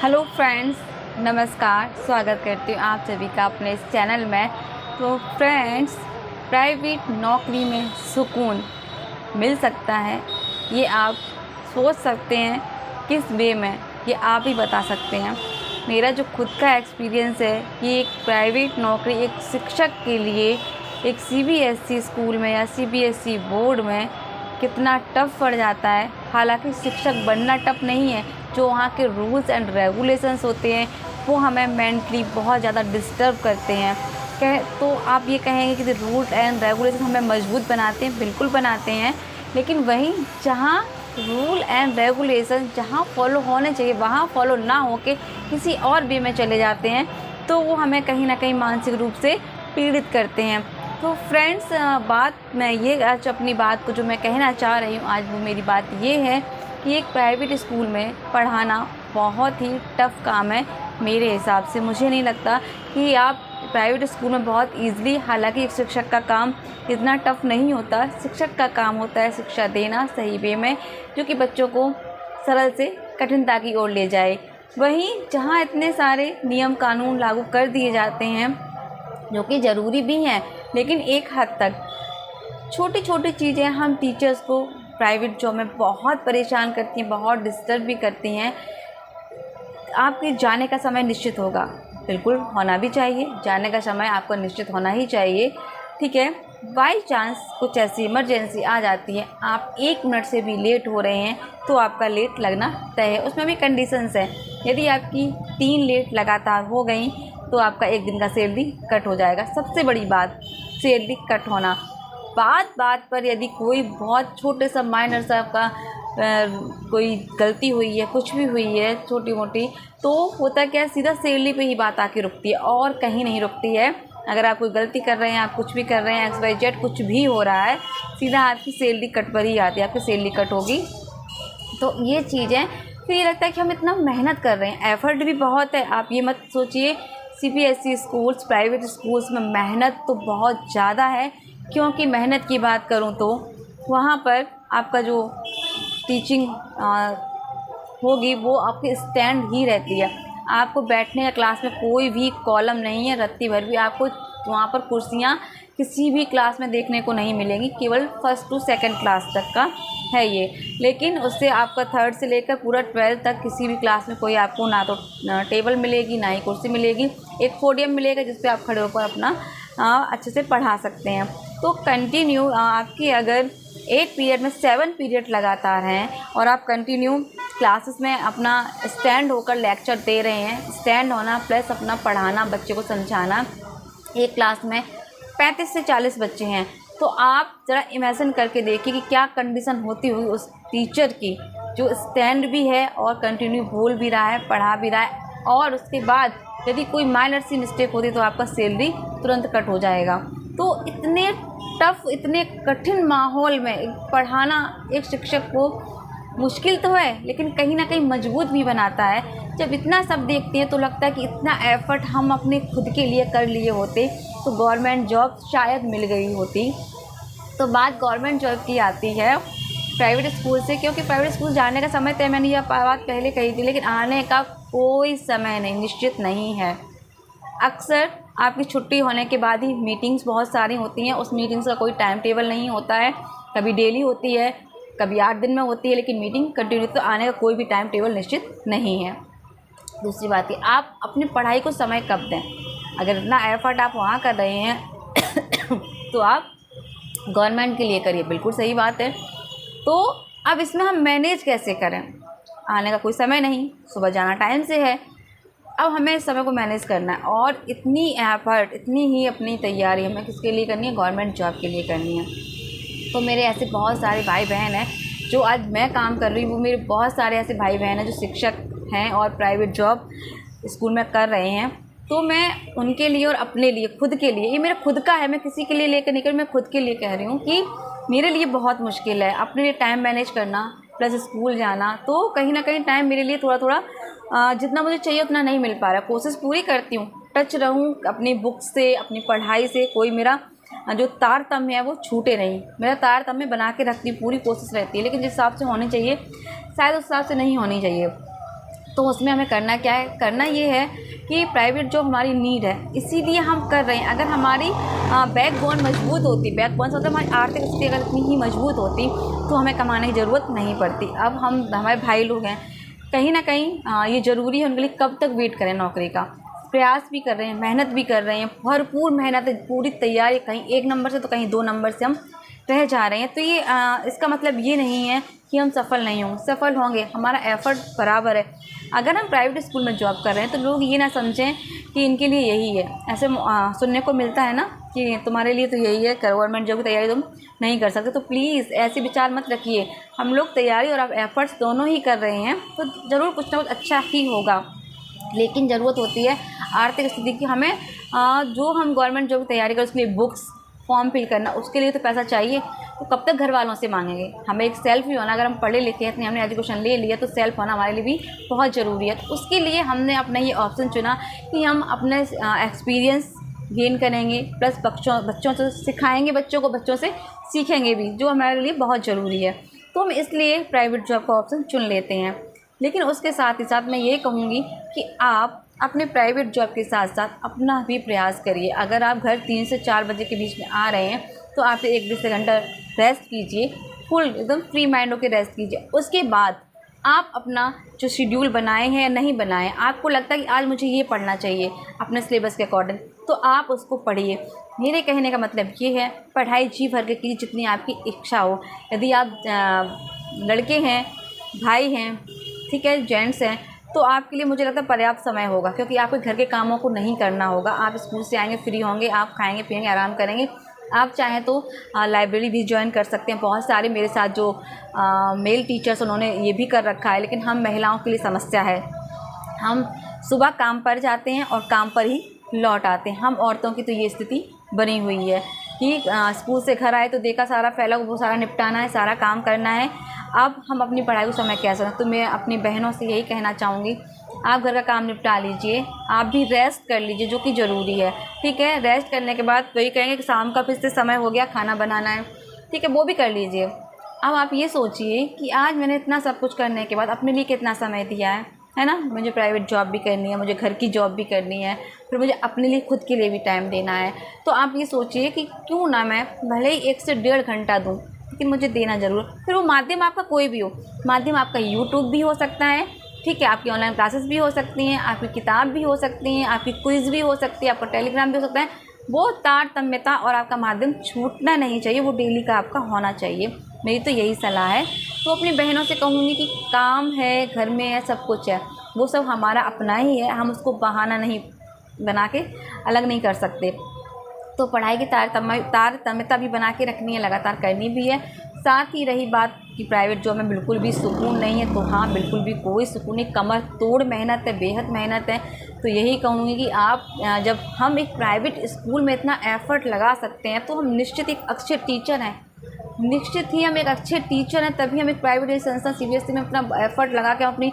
Hello friends, नमस्कार। स्वागत करती हूँ आप सभी का अपने इस चैनल में। तो फ्रेंड्स, प्राइवेट नौकरी में सुकून मिल सकता है, ये आप सोच सकते हैं किस वे में, ये आप ही बता सकते हैं। मेरा जो खुद का एक्सपीरियंस है कि एक प्राइवेट नौकरी एक शिक्षक के लिए एक सीबीएसई स्कूल में या सीबीएसई बोर्ड में कितना टफ़ पड़ जाता है। हालांकि शिक्षक बनना टफ़ नहीं है, जो वहाँ के रूल्स एंड रेगुलेशंस होते हैं वो हमें मेंटली बहुत ज़्यादा डिस्टर्ब करते हैं। तो आप ये कहेंगे कि रूल एंड रेगुलेशन हमें मजबूत बनाते हैं, बिल्कुल बनाते हैं। लेकिन वहीं जहाँ रूल एंड रेगुलेशन जहाँ फॉलो होने चाहिए वहाँ फॉलो ना होके किसी और वे में चले जाते हैं, तो वो हमें कहीं ना कहीं मानसिक रूप से पीड़ित करते हैं। तो फ्रेंड्स, बात मैं ये आज अपनी बात को जो मैं कहना चाह रही हूँ आज, वो मेरी बात ये है कि एक प्राइवेट स्कूल में पढ़ाना बहुत ही टफ़ काम है। मेरे हिसाब से मुझे नहीं लगता कि आप प्राइवेट स्कूल में बहुत ईज़िली, हालांकि एक शिक्षक का काम इतना टफ़ नहीं होता। शिक्षक का काम होता है शिक्षा देना सही वे में, जो कि बच्चों को सरल से कठिनता की ओर ले जाए। वहीं जहाँ इतने सारे नियम कानून लागू कर दिए जाते हैं जो कि ज़रूरी भी हैं, लेकिन एक हद तक छोटी छोटी चीज़ें हम टीचर्स को प्राइवेट जॉब में बहुत परेशान करती हैं, बहुत डिस्टर्ब भी करती हैं। आपके जाने का समय निश्चित होगा, बिल्कुल होना भी चाहिए। जाने का समय आपको निश्चित होना ही चाहिए, ठीक है। बाई चांस कुछ ऐसी इमरजेंसी आ जाती है, आप 1 मिनट से भी लेट हो रहे हैं तो आपका लेट लगना तय है। उसमें भी कंडीशंस हैं। यदि आपकी 3 लेट लगातार हो गई तो आपका 1 दिन का सैलरी कट हो जाएगा। सबसे बड़ी बात सैलरी कट होना। बात बात पर यदि कोई बहुत छोटे सा माइनर सा आपका कोई गलती हुई है, कुछ भी हुई है छोटी मोटी, तो होता क्या है, सीधा सैलरी पे ही बात आके रुकती है और कहीं नहीं रुकती है। अगर आप कोई गलती कर रहे हैं, आप कुछ भी कर रहे हैं, XYZ कुछ भी हो रहा है, सीधा आपकी सैलरी कट पर ही आती है, आपकी सैलरी कट होगी। तो ये चीज़ें फिर ये लगता है कि हम इतना मेहनत कर रहे हैं, एफ़र्ट भी बहुत है। आप ये मत सोचिए सीबीएसई स्कूल्स, प्राइवेट स्कूल्स में मेहनत तो बहुत ज़्यादा है। क्योंकि मेहनत की बात करूँ तो वहाँ पर आपका जो टीचिंग होगी वो आपकी स्टैंड ही रहती है। आपको बैठने का क्लास में कोई भी कॉलम नहीं है, रत्ती भर भी आपको वहाँ पर कुर्सियाँ किसी भी क्लास में देखने को नहीं मिलेंगी। केवल 1st to 2nd क्लास तक का है ये, लेकिन उससे आपका 3rd से लेकर पूरा 12th तक किसी भी क्लास में कोई आपको ना तो टेबल मिलेगी, ना ही कुर्सी मिलेगी। एक पोडियम मिलेगा जिस पे आप खड़े होकर अपना अच्छे से पढ़ा सकते हैं। तो कंटिन्यू आपकी अगर 8 पीरियड में 7 पीरियड लगातार हैं और आप कंटिन्यू क्लासेस में अपना स्टैंड होकर लेक्चर दे रहे हैं, स्टैंड होना प्लस अपना पढ़ाना, बच्चे को समझाना। एक क्लास में 35 से 40 बच्चे हैं, तो आप ज़रा इमेजिन करके देखिए कि क्या कंडीशन होती हुई उस टीचर की, जो स्टैंड भी है और कंटिन्यू बोल भी रहा है, पढ़ा भी रहा है, और उसके बाद यदि कोई माइनर सी मिस्टेक होती तो आपका सैलरी तुरंत कट हो जाएगा। तो इतने टफ़, इतने कठिन माहौल में पढ़ाना एक शिक्षक को मुश्किल तो है, लेकिन कहीं ना कहीं मजबूत भी बनाता है। जब इतना सब देखते हैं तो लगता है कि इतना एफ़र्ट हम अपने खुद के लिए कर लिए होते तो गवर्नमेंट जॉब शायद मिल गई होती। तो बात गवर्नमेंट जॉब की आती है प्राइवेट स्कूल से, क्योंकि प्राइवेट स्कूल जाने का समय तय, मैंने यह बात पहले कही थी, लेकिन आने का कोई समय नहीं, निश्चित नहीं है। अक्सर आपकी छुट्टी होने के बाद ही मीटिंग्स बहुत सारी होती हैं, उस मीटिंग्स का कोई टाइम टेबल नहीं होता है। कभी डेली होती है, कभी 8 दिन में होती है, लेकिन मीटिंग कंटिन्यू, तो आने का कोई भी टाइम टेबल निश्चित नहीं है। दूसरी बात है, आप अपनी पढ़ाई को समय कब दें। अगर इतना एफ़र्ट आप वहाँ कर रहे हैं तो आप गवर्नमेंट के लिए करिए, बिल्कुल सही बात है। तो अब इसमें हम मैनेज कैसे करें। आने का कोई समय नहीं, सुबह जाना टाइम से है, अब हमें इस समय को मैनेज करना है, और इतनी एफ़र्ट, इतनी ही अपनी तैयारी हमें किसके लिए करनी है, गवर्नमेंट जॉब के लिए करनी है। तो मेरे ऐसे बहुत सारे भाई बहन हैं जो आज मैं काम कर रही हूँ, वो मेरे बहुत सारे ऐसे भाई बहन हैं जो शिक्षक हैं और प्राइवेट जॉब स्कूल में कर रहे हैं। तो मैं उनके लिए और अपने लिए, खुद के लिए, ये मेरा खुद का है, मैं किसी के लिए लेकर निकल, मैं खुद के लिए कह रही हूँ कि मेरे लिए बहुत मुश्किल है अपने लिए टाइम मैनेज करना प्लस स्कूल जाना। तो कहीं ना कहीं टाइम मेरे लिए थोड़ा थोड़ा जितना मुझे चाहिए उतना नहीं मिल पा रहा। कोशिश पूरी करती हूँ टच रहूँ अपनी बुक से, अपनी पढ़ाई से, कोई मेरा जो तारतम्य है वो छूटे नहीं। मेरा तारतम्य बना के रखती हूँ, पूरी कोशिश रहती है, लेकिन जिस हिसाब से होनी चाहिए शायद उस हिसाब से नहीं होनी चाहिए। तो उसमें हमें करना क्या है, करना ये है कि प्राइवेट जॉब हमारी नीड है, इसीलिए हम कर रहे हैं। अगर हमारी बैकबोन मजबूत होती, बैकबोन से मतलब हमारी आर्थिक स्थिति अगर इतनी ही मजबूत होती तो हमें कमाने की ज़रूरत नहीं पड़ती। अब हमारे भाई लोग हैं, कहीं ना कहीं ये ज़रूरी है उनके लिए, कब तक वेट करें नौकरी का। प्रयास भी कर रहे हैं, मेहनत भी कर रहे हैं, भरपूर मेहनत है, पूरी तैयारी, कहीं 1 नंबर से तो कहीं 2 नंबर से हम रह जा रहे हैं। तो ये इसका मतलब ये नहीं है कि हम सफल नहीं होंगे, सफल होंगे, हमारा एफ़र्ट बराबर है। अगर हम प्राइवेट स्कूल में जॉब कर रहे हैं तो लोग ये ना समझें कि इनके लिए यही है। ऐसे सुनने को मिलता है ना कि तुम्हारे लिए तो यही है, गवर्नमेंट जॉब की तैयारी तुम नहीं कर सकते। तो प्लीज़ ऐसे विचार मत रखिए। हम लोग तैयारी और आप एफ़र्ट्स दोनों ही कर रहे हैं तो ज़रूर कुछ ना कुछ अच्छा ही होगा। लेकिन ज़रूरत होती है आर्थिक स्थिति की। हमें जो हम गवर्नमेंट जॉब की तैयारी करें उसके लिए बुक्स, फॉर्म फिल करना, उसके लिए तो पैसा चाहिए। तो कब तक घर वालों से मांगेंगे। हमें एक सेल्फ ही होना, अगर हम पढ़े लिखे हैं, हमने एजुकेशन ले लिया तो सेल्फ होना हमारे लिए भी बहुत ज़रूरी है। तो उसके लिए हमने अपना ये ऑप्शन चुना कि हम अपने एक्सपीरियंस गेन करेंगे, प्लस बच्चों से सिखाएंगे, बच्चों को बच्चों से सीखेंगे भी, जो हमारे लिए बहुत ज़रूरी है। तो हम इसलिए प्राइवेट जॉब का ऑप्शन चुन लेते हैं। लेकिन उसके साथ ही साथ मैं ये कहूँगी कि आप अपने प्राइवेट जॉब के साथ साथ अपना भी प्रयास करिए। अगर आप घर 3 से 4 बजे के बीच में आ रहे हैं तो आप 1 डेढ़ घंटा रेस्ट कीजिए, फुल एकदम फ्री माइंड होकर रेस्ट कीजिए। उसके बाद आप अपना जो शेड्यूल बनाए हैं या नहीं बनाए, आपको लगता है कि आज मुझे ये पढ़ना चाहिए अपने सिलेबस के अकॉर्डिंग, तो आप उसको पढ़िए। मेरे कहने का मतलब ये है, पढ़ाई जी भर के कीजिए जितनी आपकी इच्छा हो। यदि आप लड़के हैं, भाई हैं, ठीक है, जेंट्स हैं, तो आपके लिए मुझे लगता है पर्याप्त समय होगा, क्योंकि आपको घर के कामों को नहीं करना होगा। आप स्कूल से आएंगे, फ्री होंगे, आप खाएंगे पिएंगे, आराम करेंगे। आप चाहें तो लाइब्रेरी भी ज्वाइन कर सकते हैं। बहुत सारे मेरे साथ जो मेल टीचर्स उन्होंने ये भी कर रखा है। लेकिन हम महिलाओं के लिए समस्या है, हम सुबह काम पर जाते हैं और काम पर ही लौट आते हैं। हम औरतों की तो ये स्थिति बनी हुई है कि स्कूल से घर आए तो देखा सारा फैला, वो सारा निपटाना है, सारा काम करना है। अब हम अपनी पढ़ाई को समय कैसे दें। तो मैं अपनी बहनों से यही कहना चाहूँगी, आप घर का काम निपटा लीजिए, आप भी रेस्ट कर लीजिए जो कि ज़रूरी है, ठीक है। रेस्ट करने के बाद वही कहेंगे कि शाम का फिर से समय हो गया, खाना बनाना है, ठीक है, वो भी कर लीजिए। अब आप ये सोचिए कि आज मैंने इतना सब कुछ करने के बाद अपने लिए कितना समय दिया है ना। मुझे प्राइवेट जॉब भी करनी है, मुझे घर की जॉब भी करनी है, फिर मुझे अपने लिए खुद के लिए भी टाइम देना है। तो आप ये सोचिए कि क्यों ना मैं भले ही 1 से 1.5 घंटा दूँ, लेकिन मुझे देना ज़रूर। फिर वो माध्यम आपका कोई भी हो, माध्यम आपका यूट्यूब भी हो सकता है, ठीक है, आपकी ऑनलाइन क्लासेस भी हो सकती हैं, आपकी किताब भी हो सकती हैं, आपकी क्विज़ भी हो सकती है, आपका टेलीग्राम भी हो सकता है। वो तारतम्यता और आपका माध्यम छूटना नहीं चाहिए, वो डेली का आपका होना चाहिए। मेरी तो यही सलाह है। तो अपनी बहनों से कहूँगी कि काम है, घर में है, सब कुछ है, वो सब हमारा अपना ही है, हम उसको बहाना नहीं बना के अलग नहीं कर सकते। तो पढ़ाई की तारतम्यता भी बना के रखनी है, लगातार करनी भी है। साथ ही रही बात कि प्राइवेट जॉब में बिल्कुल भी सुकून नहीं है, तो हाँ, बिल्कुल भी कोई सुकून नहीं, कमर तोड़ मेहनत है, बेहद मेहनत है। तो यही कहूँगी कि आप जब हम एक प्राइवेट स्कूल में इतना एफ़र्ट लगा सकते हैं तो हम निश्चित एक अच्छे टीचर हैं, निश्चित ही हम एक अच्छे टीचर हैं, तभी हम एक प्राइवेट संस्था सीबीएसई में अपना एफ़र्ट लगा के, अपनी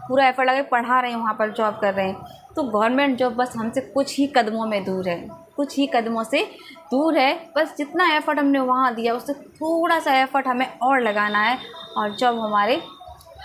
पूरा एफ़र्ट लगा के पढ़ा रहे हैं, वहाँ पर जॉब कर रहे हैं। तो गवर्नमेंट जॉब बस हमसे कुछ ही कदमों में दूर है, कुछ ही कदमों से दूर है। बस जितना एफ़र्ट हमने वहाँ दिया उससे थोड़ा सा एफ़र्ट हमें और लगाना है, और जॉब हमारे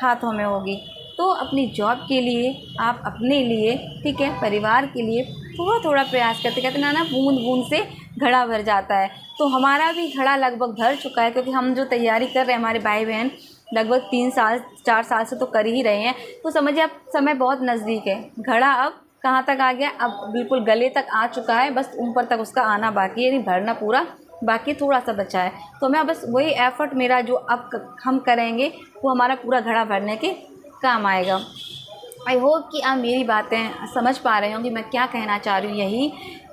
हाथों में होगी। तो अपनी जॉब के लिए, आप अपने लिए, ठीक है, परिवार के लिए थोड़ा थोड़ा प्रयास करते, कहते ना बूंद बूंद से घड़ा भर जाता है। तो हमारा भी घड़ा लगभग भर चुका है, क्योंकि हम जो तैयारी कर रहे हैं, हमारे भाई बहन लगभग 3 साल 4 साल से तो कर ही रहे हैं। तो समझिए अब समय बहुत नज़दीक है, घड़ा अब कहाँ तक आ गया, अब बिल्कुल गले तक आ चुका है, बस ऊपर तक उसका आना बाकी है, नहीं भरना पूरा बाकी, थोड़ा सा बचा है। तो मैं बस वही एफ़र्ट मेरा जो अब हम करेंगे वो हमारा पूरा घड़ा भरने के काम आएगा। आई होप कि आप मेरी बातें समझ पा रहे हो कि मैं क्या कहना चाह रही हूँ। यही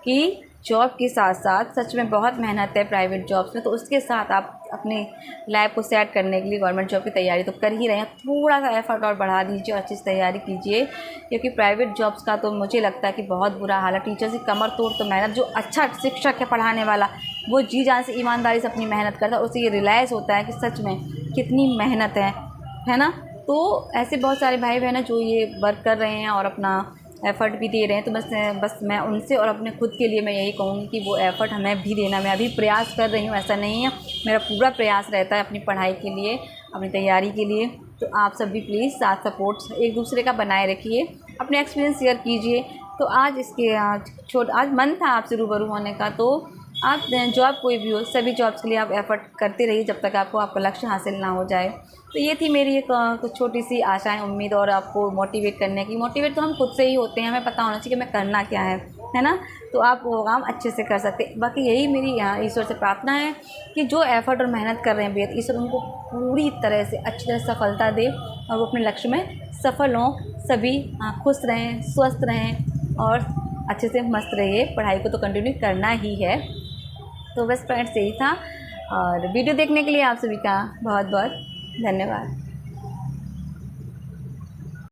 कि जॉब के साथ साथ सच में बहुत मेहनत है प्राइवेट जॉब्स में, तो उसके साथ आप अपनी लाइफ को सेट करने के लिए गवर्नमेंट जॉब की तैयारी तो कर ही रहे हैं, थोड़ा सा एफ़र्ट और बढ़ा दीजिए और अच्छी से तैयारी कीजिए। क्योंकि प्राइवेट जॉब्स का तो मुझे लगता है कि बहुत बुरा हाल है। टीचर्स की कमर तोड़ तो मेहनत, जो अच्छा शिक्षक है पढ़ाने वाला, वो जी जान से ईमानदारी से अपनी मेहनत करता है, उसे ये रियलाइज़ होता है कि सच में कितनी मेहनत है ना। तो ऐसे बहुत सारे भाई बहन हैं जो ये वर्क कर रहे हैं और अपना एफ़र्ट भी दे रहे हैं। तो बस मैं उनसे और अपने खुद के लिए मैं यही कहूँगी कि वो एफ़र्ट हमें भी देना। मैं अभी प्रयास कर रही हूँ, ऐसा नहीं है, मेरा पूरा प्रयास रहता है अपनी पढ़ाई के लिए, अपनी तैयारी के लिए। तो आप सब भी प्लीज़ साथ सपोर्ट एक दूसरे का बनाए रखिए, अपने एक्सपीरियंस शेयर कीजिए। तो आज इसके आज मन था आपसे रूबरू होने का। तो आप जॉब कोई भी हो, सभी जॉब्स के लिए आप एफ़र्ट करते रहिए जब तक आपको आपका लक्ष्य हासिल ना हो जाए। तो ये थी मेरी एक कुछ छोटी सी आशाएं, उम्मीद और आपको मोटिवेट करने की। मोटिवेट तो हम खुद से ही होते हैं, हमें पता होना चाहिए कि हमें करना क्या है ना। तो आप वो काम अच्छे से कर सकते हैं। बाकी यही मेरी ईश्वर से प्रार्थना है कि जो एफ़र्ट और मेहनत कर रहे हैं बेहद, ईश्वर उनको पूरी तरह से अच्छी तरह सफलता दे और वो अपने लक्ष्य में सफल हों। सभी खुश रहें, स्वस्थ रहें और अच्छे से मस्त रहिए। पढ़ाई को तो कंटिन्यू करना ही है। तो बस फ्रेंड्स यही था, और वीडियो देखने के लिए आप सभी का बहुत बहुत धन्यवाद।